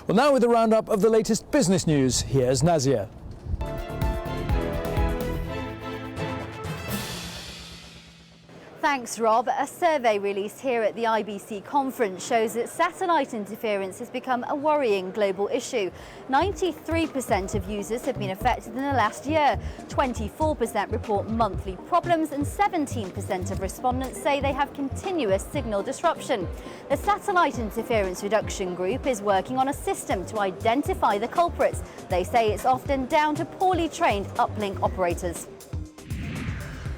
Well, now with a roundup of the latest business news, here's Nazia. Thanks, Rob. A survey released here at the IBC conference shows that satellite interference has become a worrying global issue. 93% of users have been affected in the last year. 24% report monthly problems and 17% of respondents say they have continuous signal disruption. The Satellite Interference Reduction Group is working on a system to identify the culprits. They say it's often down to poorly trained uplink operators.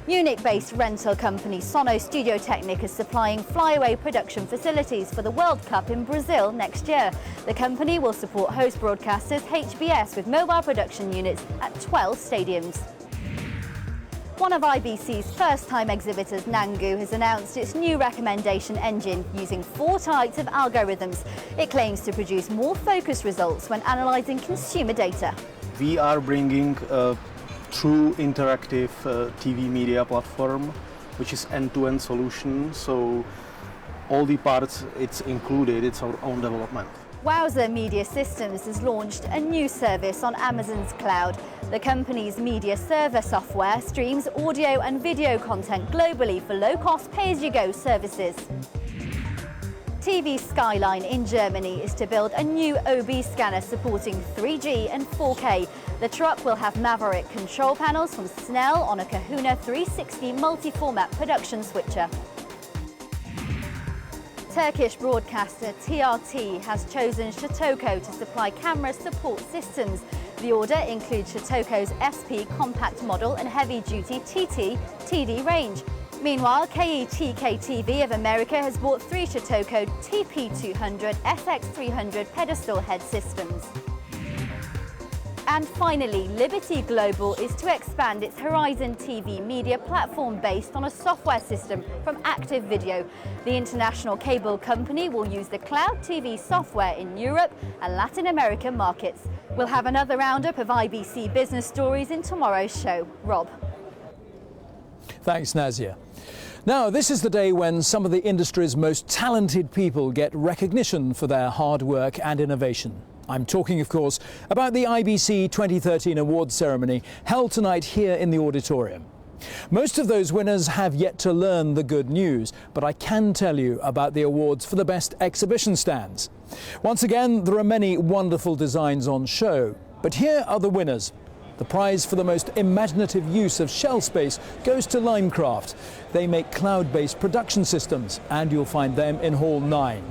Munich-based rental company Sono Studio Technic is supplying flyaway production facilities for the World Cup in Brazil next year. The company will support host broadcasters HBS with mobile production units at 12 stadiums. One of IBC's first-time exhibitors, Nangu, has announced its new recommendation engine using 4 types of algorithms. It claims to produce more focused results when analysing consumer data. We are bringing a true interactive TV media platform, which is end-to-end solution, so all the parts it's included, it's our own development. Wowzer Media Systems has launched a new service on Amazon's cloud. The company's media server software streams audio and video content globally for low-cost pay-as-you-go services. TV Skyline in Germany is to build a new OB scanner supporting 3G and 4K. The truck will have Maverick control panels from Snell on a Kahuna 360 multi-format production switcher. Turkish broadcaster TRT has chosen Shotoko to supply camera support systems. The order includes Shotoko's SP compact model and heavy-duty TT TD range. Meanwhile, KETK TV of America has bought 3 Shotoko TP200 SX300 pedestal head systems. And finally, Liberty Global is to expand its Horizon TV media platform based on a software system from Active Video. The international cable company will use the Cloud TV software in Europe and Latin American markets. We'll have another roundup of IBC business stories in tomorrow's show. Rob. Thanks, Nazia. Now, this is the day when some of the industry's most talented people get recognition for their hard work and innovation. I'm talking, of course, about the IBC 2013 awards ceremony held tonight here in the auditorium. Most of those winners have yet to learn the good news, but I can tell you about the awards for the best exhibition stands. Once again, there are many wonderful designs on show, but here are the winners. The prize for the most imaginative use of shell space goes to Limecraft. They make cloud-based production systems, and you'll find them in Hall 9.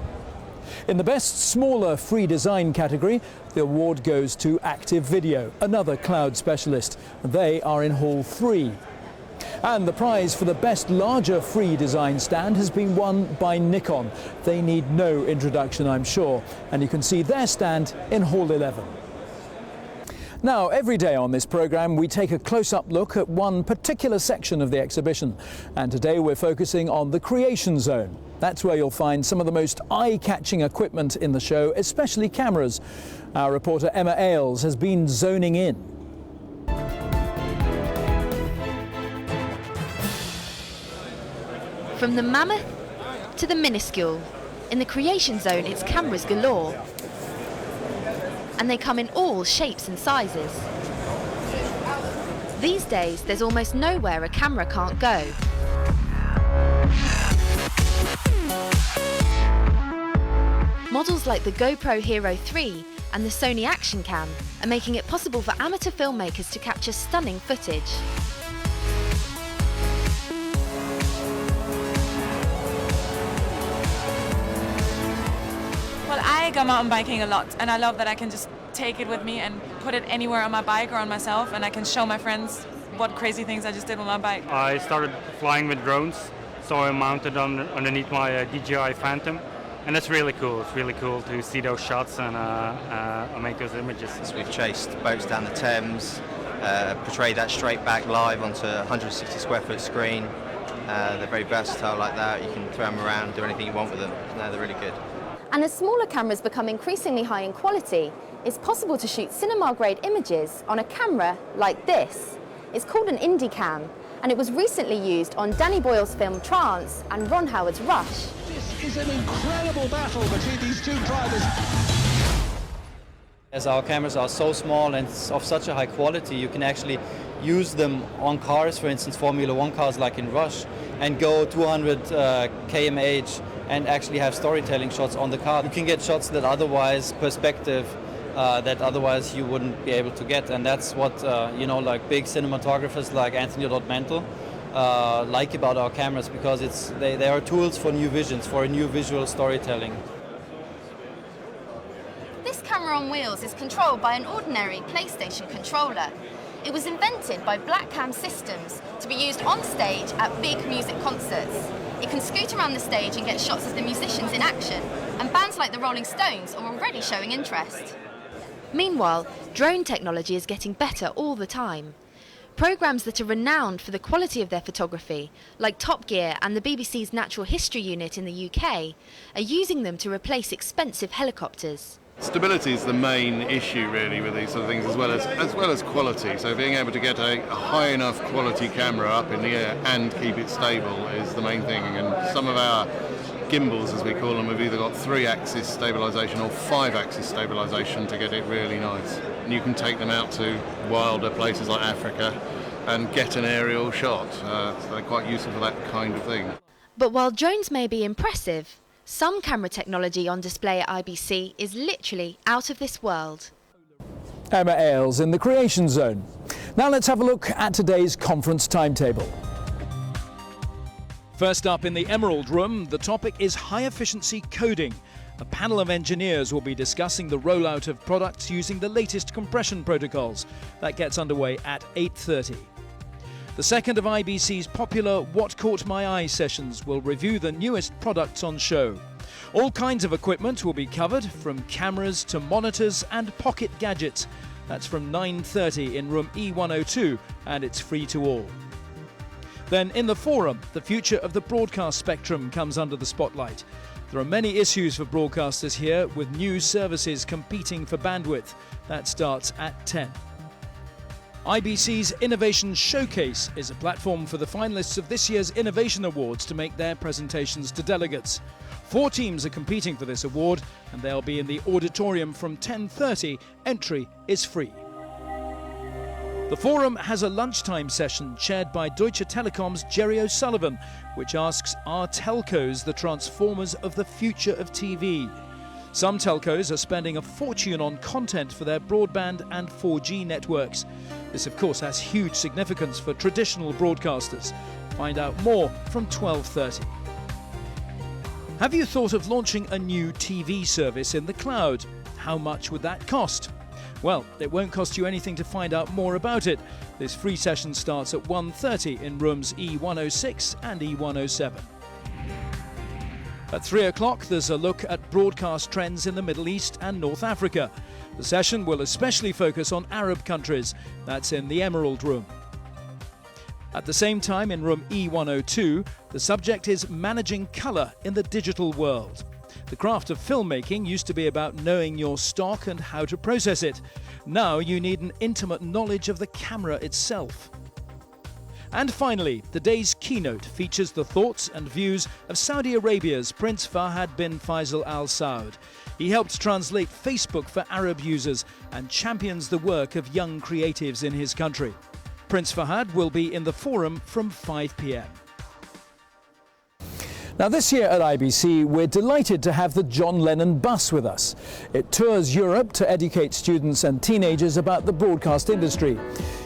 In the best smaller free design category, the award goes to Active Video, another cloud specialist. They are in Hall 3. And the prize for the best larger free design stand has been won by Nikon. They need no introduction, I'm sure, and you can see their stand in Hall 11. Now, every day on this programme we take a close-up look at one particular section of the exhibition, and today we're focusing on the Creation Zone. That's where you'll find some of the most eye-catching equipment in the show, especially cameras. Our reporter Emma Ailes has been zoning in. From the mammoth to the minuscule, in the Creation Zone it's cameras galore. And they come in all shapes and sizes. These days, there's almost nowhere a camera can't go. Models like the GoPro Hero 3 and the Sony Action Cam are making it possible for amateur filmmakers to capture stunning footage. Well, I go mountain biking a lot, and I love that I can just take it with me and put it anywhere on my bike or on myself, and I can show my friends what crazy things I just did with my bike. I started flying with drones, so I mounted underneath my DJI Phantom, and that's really cool. It's really cool to see those shots and make those images. So we've chased boats down the Thames, portrayed that straight back live onto a 160 square foot screen. They're very versatile like that. You can throw them around, do anything you want with them. No, they're really good. And as smaller cameras become increasingly high in quality, it's possible to shoot cinema-grade images on a camera like this. It's called an IndyCam, and it was recently used on Danny Boyle's film Trance and Ron Howard's Rush. This is an incredible battle between these two drivers. As our cameras are so small and of such a high quality, you can actually use them on cars, for instance, Formula One cars like in Rush, and go 200 km/h and actually have storytelling shots on the car. You can get shots that otherwise, perspective, that otherwise you wouldn't be able to get. And that's what, like big cinematographers like Anthony Mantle like about our cameras, because they are tools for new visions, for a new visual storytelling. This camera on wheels is controlled by an ordinary PlayStation controller. It was invented by Blackcam Systems to be used on stage at big music concerts. It can scoot around the stage and get shots of the musicians in action, and bands like the Rolling Stones are already showing interest. Meanwhile, drone technology is getting better all the time. Programmes that are renowned for the quality of their photography, like Top Gear and the BBC's Natural History Unit in the UK, are using them to replace expensive helicopters. Stability is the main issue really with these sort of things, as well as quality. So being able to get a high enough quality camera up in the air and keep it stable is the main thing. And some of our gimbals, as we call them, have either got 3-axis stabilisation or 5-axis stabilisation to get it really nice. And you can take them out to wilder places like Africa and get an aerial shot. So they're quite useful for that kind of thing. But while drones may be impressive, some camera technology on display at IBC is literally out of this world. Emma Ailes in the Creation Zone. Now let's have a look at today's conference timetable. First up in the Emerald Room, the topic is high-efficiency coding. A panel of engineers will be discussing the rollout of products using the latest compression protocols. That gets underway at 8:30. The second of IBC's popular What Caught My Eye sessions will review the newest products on show. All kinds of equipment will be covered, from cameras to monitors and pocket gadgets. That's from 9:30 in room E102, and it's free to all. Then in the forum, the future of the broadcast spectrum comes under the spotlight. There are many issues for broadcasters here, with new services competing for bandwidth. That starts at 10. IBC's Innovation Showcase is a platform for the finalists of this year's Innovation Awards to make their presentations to delegates. 4 teams are competing for this award, and they'll be in the auditorium from 10:30. Entry is free. The forum has a lunchtime session chaired by Deutsche Telekom's Jerry O'Sullivan, which asks, are telcos the transformers of the future of TV? Some telcos are spending a fortune on content for their broadband and 4G networks. This, of course, has huge significance for traditional broadcasters. Find out more from 12:30. Have you thought of launching a new TV service in the cloud? How much would that cost? Well, it won't cost you anything to find out more about it. This free session starts at 1:30 in rooms E106 and E107. At 3 o'clock, there's a look at broadcast trends in the Middle East and North Africa. The session will especially focus on Arab countries. That's in the Emerald Room. At the same time, in room E102, the subject is managing colour in the digital world. The craft of filmmaking used to be about knowing your stock and how to process it. Now you need an intimate knowledge of the camera itself. And finally, the day's keynote features the thoughts and views of Saudi Arabia's Prince Fahad bin Faisal Al Saud. He helped translate Facebook for Arab users and champions the work of young creatives in his country. Prince Fahad will be in the forum from 5 p.m. Now this year at IBC, we're delighted to have the John Lennon bus with us. It tours Europe to educate students and teenagers about the broadcast industry.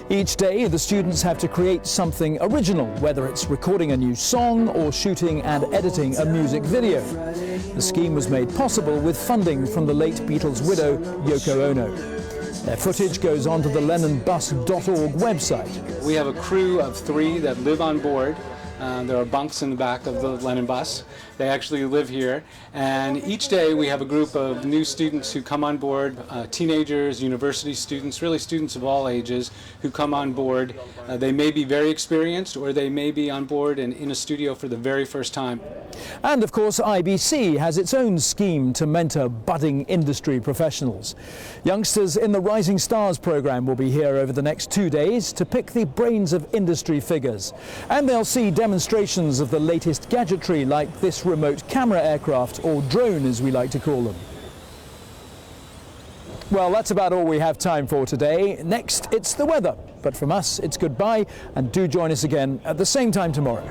Each day, the students have to create something original, whether it's recording a new song or shooting and editing a music video. The scheme was made possible with funding from the late Beatles' widow, Yoko Ono. Their footage goes onto the lennonbus.org website. We have a crew of 3 that live on board. There are bunks in the back of the Lennon bus. They actually live here. And each day we have a group of new students who come on board, teenagers, university students, really students of all ages who come on board. They may be very experienced, or they may be on board and in a studio for the very first time. And of course, IBC has its own scheme to mentor budding industry professionals. Youngsters in the Rising Stars programme will be here over the next 2 days to pick the brains of industry figures. And they'll see demonstrations of the latest gadgetry, like this remote camera aircraft, or drone as we like to call them. Well, that's about all we have time for today. Next, it's the weather. But from us, it's goodbye, and do join us again at the same time tomorrow.